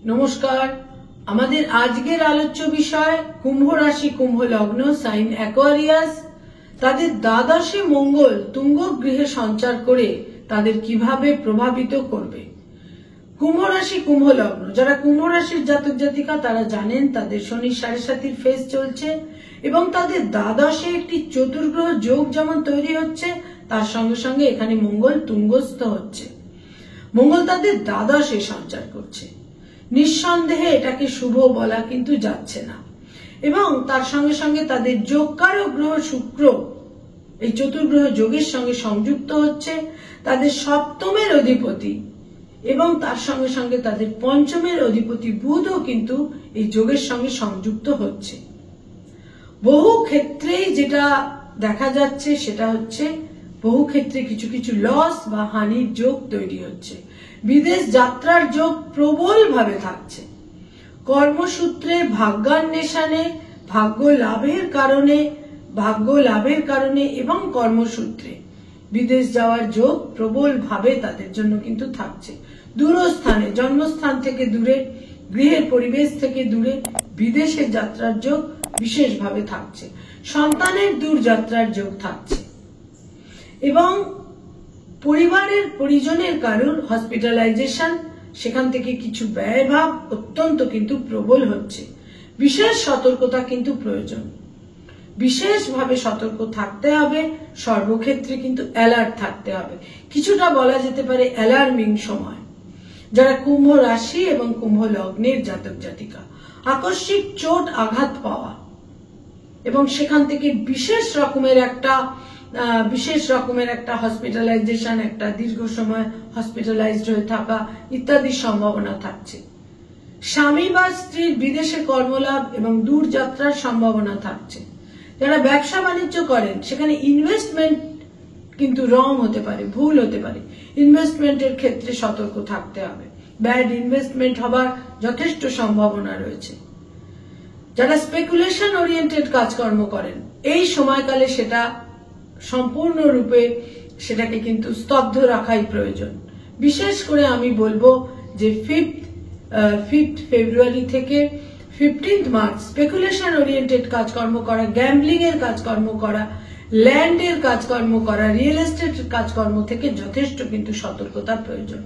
নমস্কার। আমাদের আজকের আলোচ্য বিষয় কুম্ভ রাশি, কুম্ভ লগ্ন, সাইন অ্যাকোয়ারিয়াস। তাদের দ্বাদশে মঙ্গল তুঙ্গ গৃহে সঞ্চার করে তাদের কিভাবে প্রভাবিত করবে। কুম্ভ রাশি, কুম্ভ লগ্ন, যারা কুম্ভ রাশির জাতক জাতিকা তারা জানেন তাদের শনি 7.5 ফেজ চলছে এবং তাদের দ্বাদশে একটি চতুর্গ্রহ যোগ যেমন তৈরি হচ্ছে, তার সঙ্গে সঙ্গে এখানে মঙ্গল তুঙ্গস্থ হচ্ছে। মঙ্গল তাদের দ্বাদশে সঞ্চার করছে। নিঃসন্দেহে এটাকে শুভ বলা কিন্তু যাচ্ছে না। এবং তার সঙ্গে সঙ্গে তাদের যোগকারক গ্রহ শুক্র এই চতুর্গ্রহ যোগের সঙ্গে সংযুক্ত হচ্ছে। তাদের সপ্তমের অধিপতি এবং তার সঙ্গে সঙ্গে তাদের পঞ্চমের অধিপতি বুধও কিন্তু এই যোগের সঙ্গে সংযুক্ত হচ্ছে। বহু ক্ষেত্রেই যেটা দেখা যাচ্ছে সেটা হচ্ছে বহু ক্ষেত্রে কিছু কিছু লস বা হানির যোগ তৈরি হচ্ছে। বিদেশ যাত্রার যোগ প্রবল ভাবে থাকছে। কর্মসূত্রে ভাগ্যান্বেষণে ভাগ্য লাভের কারণে এবং কর্মসূত্রে বিদেশ যাওয়ার যোগ প্রবল ভাবে তাদের জন্য কিন্তু থাকছে। দূরস্থানে, জন্মস্থান থেকে দূরে, গৃহের পরিবেশ থেকে দূরে বিদেশে যাত্রার যোগ বিশেষভাবে থাকছে। সন্তানের দূর যাত্রার যোগ থাকছে এবং পরিবারের পরিজনের কারোর হসপিটালাইজেশন, সেখান থেকে কিছু ব্যয়ভাব অত্যন্ত কিন্তু প্রবল হচ্ছে। বিশেষ সতর্কতা কিন্তু প্রয়োজন, বিশেষভাবে সতর্ক থাকতে হবে। সর্বক্ষেত্রে কিন্তু অ্যালার্ট থাকতে হবে। কিছুটা বলা যেতে পারে অ্যালার্মিং সময়। যারা কুম্ভ রাশি এবং কুম্ভ লগ্নের জাতক জাতিকা, আকস্মিক চোট আঘাত পাওয়া এবং সেখান থেকে বিশেষ রকমের একটা হসপিটালাইজেশন, একটা দীর্ঘ সময় হসপিটালাইজড হয়ে থাকা ইত্যাদির সম্ভাবনা থাকছে। স্বামী বা স্ত্রীর বিদেশে কর্মলাভ এবং দূর যাত্রার সম্ভাবনা থাকছে। যারা ব্যবসা বাণিজ্য করেন সেখানে ইনভেস্টমেন্ট কিন্তু রং হতে পারে, ভুল হতে পারে। ইনভেস্টমেন্টের ক্ষেত্রে সতর্ক থাকতে হবে। ব্যাড ইনভেস্টমেন্ট হবার যথেষ্ট সম্ভাবনা রয়েছে। যারা স্পেকুলেশন ওরিয়েন্টেড কাজকর্ম করেন এই সময়কালে সেটা সম্পূর্ণরূপে সেটাকে কিন্তু স্তব্ধ রাখাই প্রয়োজন। বিশেষ করে আমি বলবো যে 5th ফেব্রুয়ারি থেকে 15th মার্চ স্পেকুলেশন ওরিয়েন্টেড কাজকর্ম করা, গ্যাম্বলিং এর কাজকর্ম করা, ল্যান্ডের কাজকর্ম করা, রিয়েল এস্টেট কাজকর্ম থেকে যথেষ্ট কিন্তু সতর্কতা প্রয়োজন।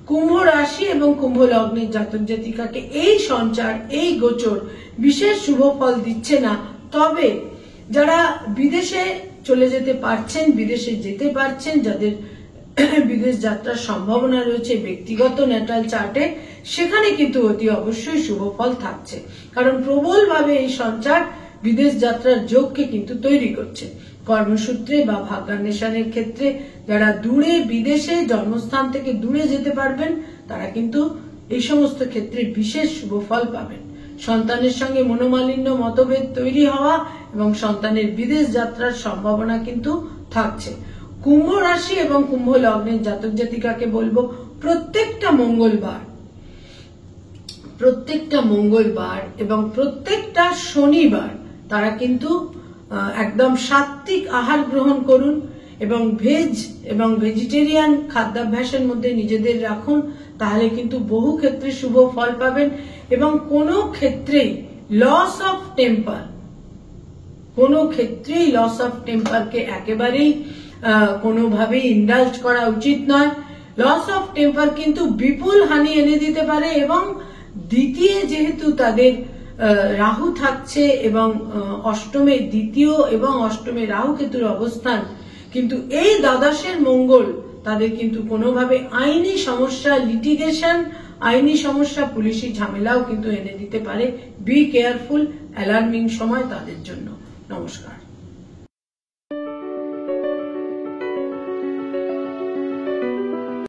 কুম্ভ রাশি এবং কুম্ভ লগ্নের জাতক জাতিকাকে এই সঞ্চার, এই গোচর বিশেষ শুভ ফল দিচ্ছে না। তবে যারা বিদেশে চলে যেতে পারছেন, বিদেশে যেতে পারছেন, যাদের বিদেশ যাত্রার সম্ভাবনা রয়েছে ব্যক্তিগত ন্যাটাল চার্টে, সেখানে কিন্তু অতি অবশ্যই শুভ ফল থাকছে। কারণ প্রবলভাবে এই সঞ্চার বিদেশ যাত্রার যোগকে কিন্তু তৈরি করছে। কর্মসূত্রে বা ভাগ্যান্বেষণের ক্ষেত্রে যারা দূরে, বিদেশে, জন্মস্থান থেকে দূরে যেতে পারবেন তারা কিন্তু এই সমস্ত ক্ষেত্রে বিশেষ শুভ ফল পাবেন। সন্তানের সঙ্গে মনোমালিন্য, মতভেদ তৈরি হওয়া এবং সন্তানের বিদেশ যাত্রার সম্ভাবনা কিন্তু থাকছে। কুম্ভ রাশি এবং কুম্ভ লগ্নের জাতক জাতিকাকে বলবো প্রত্যেকটা মঙ্গলবার এবং প্রত্যেকটা শনিবার তারা কিন্তু একদম সাত্ত্বিক আহার গ্রহণ করুন এবং ভেজ এবং ভেজিটেরিয়ান খাদ্যাভ্যাসের মধ্যে নিজেদের রাখুন। তাহলে কিন্তু বহু ক্ষেত্রে শুভ ফল পাবেন এবং কোনো ক্ষেত্রেই লস অফ টেম্পারকে একেবারেই কোনোভাবেই ইন্ডালজ করা উচিত নয়। লস অফ টেম্পার কিন্তু বিপুল হানি এনে দিতে পারে এবং দ্বিতীয় যেহেতু তাদের রাহু থাকছে এবং অষ্টমে দ্বিতীয় এবং অষ্টমে রাহু কেতুর অবস্থান, কিন্তু এই দ্বাদশের মঙ্গল তাদের কিন্তু কোনোভাবে আইনি সমস্যা, লিটিগেশন, আইনি সমস্যা, পুলিশি ঝামেলাও কিন্তু এনে দিতে পারে। বি কেয়ারফুল, অ্যালার্মিং সময় তাদের জন্য। নমস্কার।